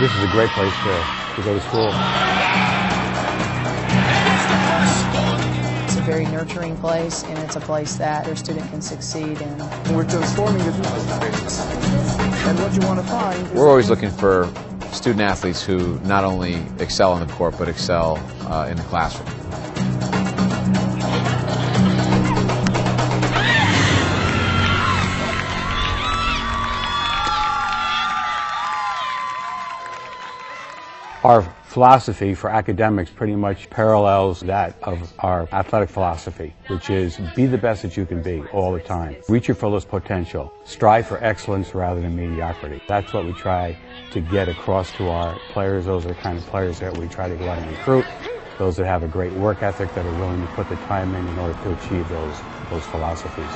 This is a great place to go to school. It's a very nurturing place, and it's a place that their student can succeed in. We're transforming it. And what you want to find is... We're always looking for student-athletes who not only excel on the court, but excel in the classroom. Our philosophy for academics pretty much parallels that of our athletic philosophy, which is be the best that you can be all the time. Reach your fullest potential. Strive for excellence rather than mediocrity. That's what we try to get across to our players. Those are the kind of players that we try to go out and recruit. Those that have a great work ethic, that are willing to put the time in order to achieve those philosophies.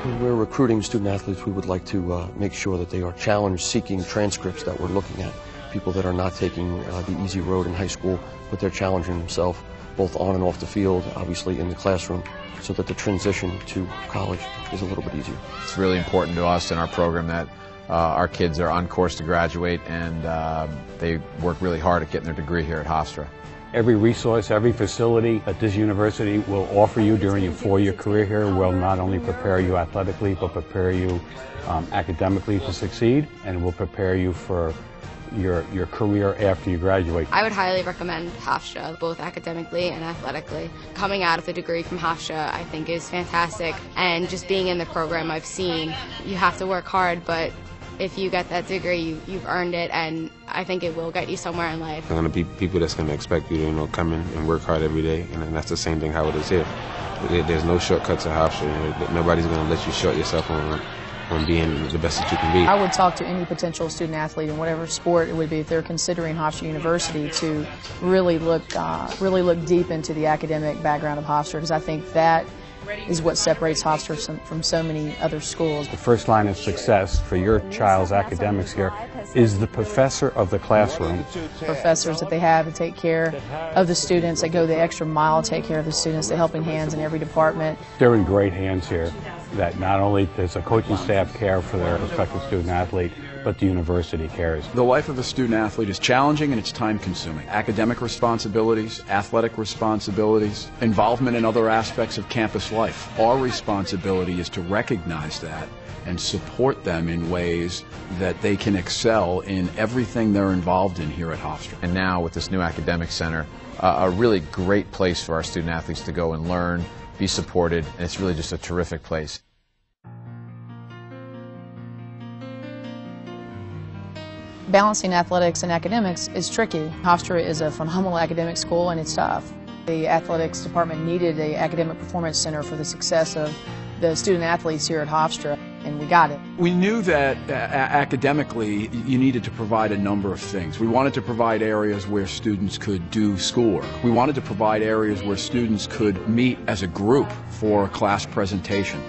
When we're recruiting student athletes, we would like to make sure that they are challenge-seeking transcripts that we're looking at. People that are not taking the easy road in high school, but they're challenging themselves both on and off the field, obviously in the classroom, so that the transition to college is a little bit easier. It's really important to us in our program that our kids are on course to graduate, and they work really hard at getting their degree here at Hofstra. Every resource, every facility that this university will offer you during your four-year career here will not only prepare you athletically, but prepare you academically to succeed, and will prepare you for your career after you graduate. I would highly recommend Hofstra, both academically and athletically. Coming out of the degree from Hofstra, I think, is fantastic, and just being in the program, I've seen you have to work hard, but if you get that degree, you've earned it, and I think it will get you somewhere in life. There are going to be people that's going to expect you to, come in and work hard every day, and that's the same thing how it is here. There's no shortcuts at Hofstra. Nobody's going to let you short yourself on being the best that you can be. I would talk to any potential student athlete in whatever sport it would be if they're considering Hofstra University to really look deep into the academic background of Hofstra, because I think that is what separates Hofstra from so many other schools. The first line of success for your child's academics here is the professor of the classroom. Professors that they have to take care of the students, that go the extra mile to take care of the students, the helping hands in every department. They're in great hands here, that not only does a coaching staff care for their respective student athlete, but the university cares. The life of a student athlete is challenging and it's time consuming. Academic responsibilities, athletic responsibilities, involvement in other aspects of campus life. Our responsibility is to recognize that and support them in ways that they can excel in everything they're involved in here at Hofstra. And now with this new academic center, a really great place for our student athletes to go and learn, be supported, and it's really just a terrific place. Balancing athletics and academics is tricky. Hofstra is a phenomenal academic school, and it's tough. The athletics department needed an academic performance center for the success of the student athletes here at Hofstra, and we got it. We knew that academically you needed to provide a number of things. We wanted to provide areas where students could do schoolwork. We wanted to provide areas where students could meet as a group for a class presentation.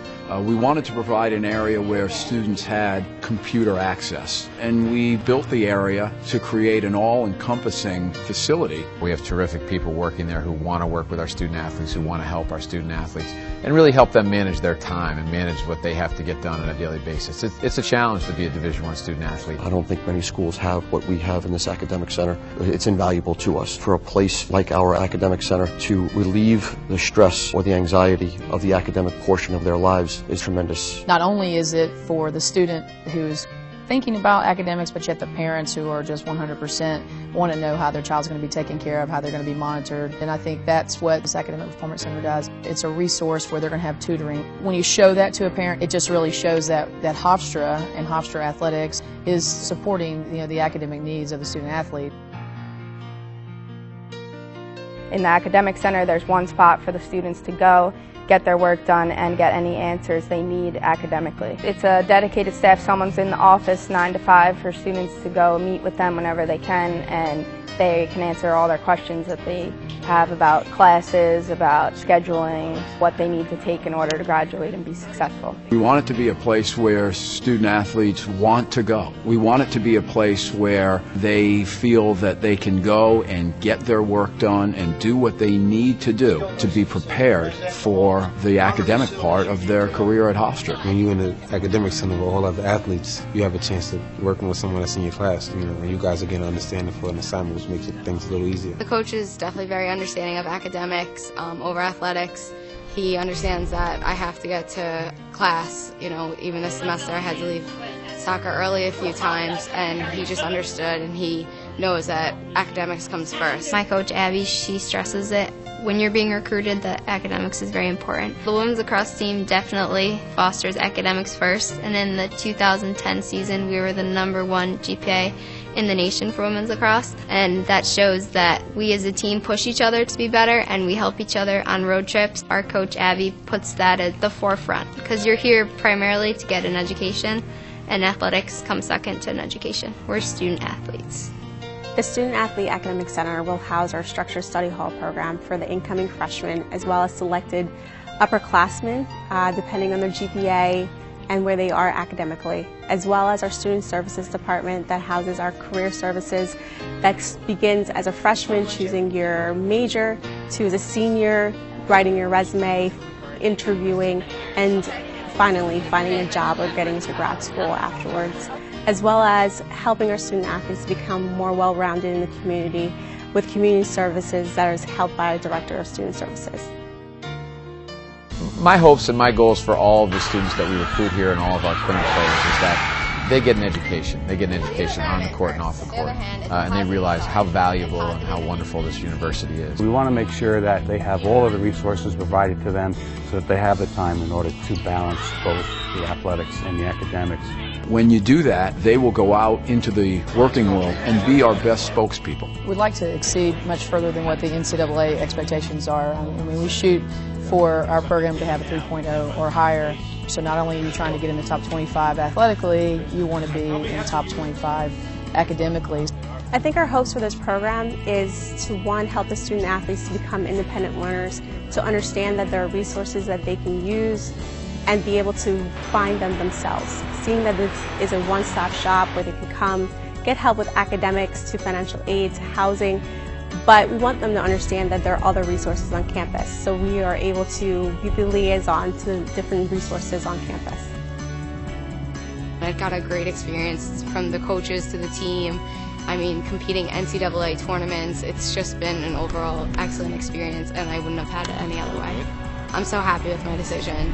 We wanted to provide an area where students had computer access, and we built the area to create an all-encompassing facility. We have terrific people working there who want to work with our student athletes, who want to help our student athletes, and really help them manage their time and manage what they have to get done on a daily basis. It's a challenge to be a Division I student athlete. I don't think many schools have what we have in this academic center. It's invaluable to us for a place like our academic center to relieve the stress or the anxiety of the academic portion of their lives is tremendous. Not only is it for the student who's thinking about academics, but yet the parents who are just 100% want to know how their child's going to be taken care of, how they're going to be monitored. And I think that's what this Academic Performance Center does. It's a resource where they're going to have tutoring. When you show that to a parent, it just really shows that Hofstra and Hofstra Athletics is supporting the academic needs of the student athlete. In the Academic Center, there's one spot for the students to go, get their work done, and get any answers they need academically. It's a dedicated staff. Someone's in the office 9 to 5 for students to go meet with them whenever they can and They can answer all their questions that they have about classes, about scheduling, what they need to take in order to graduate and be successful. We want it to be a place where student athletes want to go. We want it to be a place where they feel that they can go and get their work done and do what they need to do to be prepared for the academic part of their career at Hofstra. When you're in the academic center with all other athletes, you have a chance to working with someone that's in your class, and you guys are getting understanding for an assignment, which makes things a little easier. The coach is definitely very understanding of academics over athletics. He understands that I have to get to class. Even this semester I had to leave soccer early a few times, and he just understood, and he knows that academics comes first. My coach, Abby, she stresses it. When you're being recruited, that academics is very important. The women's lacrosse team definitely fosters academics first, and in the 2010 season, we were the #1 GPA in the nation for women's lacrosse, and that shows that we as a team push each other to be better, and we help each other on road trips. Our coach, Abby, puts that at the forefront, because you're here primarily to get an education, and athletics comes second to an education. We're student athletes. The Student Athlete Academic Center will house our structured study hall program for the incoming freshmen as well as selected upperclassmen, depending on their GPA and where they are academically, as well as our Student Services Department that houses our career services that begins as a freshman choosing your major to as a senior writing your resume, interviewing, and finally finding a job or getting to grad school afterwards, as well as helping our student athletes become more well-rounded in the community with community services that is held by a director of student services. My hopes and my goals for all of the students that we recruit here and all of our current players is that they get an education. They get an education on the court and off the court, and they realize how valuable and how wonderful this university is. We want to make sure that they have all of the resources provided to them so that they have the time in order to balance both the athletics and the academics. When you do that, they will go out into the working world and be our best spokespeople. We'd like to exceed much further than what the NCAA expectations are. I mean, we shoot for our program to have a 3.0 or higher. So not only are you trying to get in the top 25 athletically, you want to be in the top 25 academically. I think our hopes for this program is to, one, help the student athletes to become independent learners, to understand that there are resources that they can use and be able to find them themselves. Seeing that this is a one-stop shop where they can come, get help with academics, to financial aid, to housing, but we want them to understand that there are other resources on campus, so we are able to be the liaison to different resources on campus. I got a great experience from the coaches to the team. I mean, competing NCAA tournaments, it's just been an overall excellent experience, and I wouldn't have had it any other way. I'm so happy with my decision.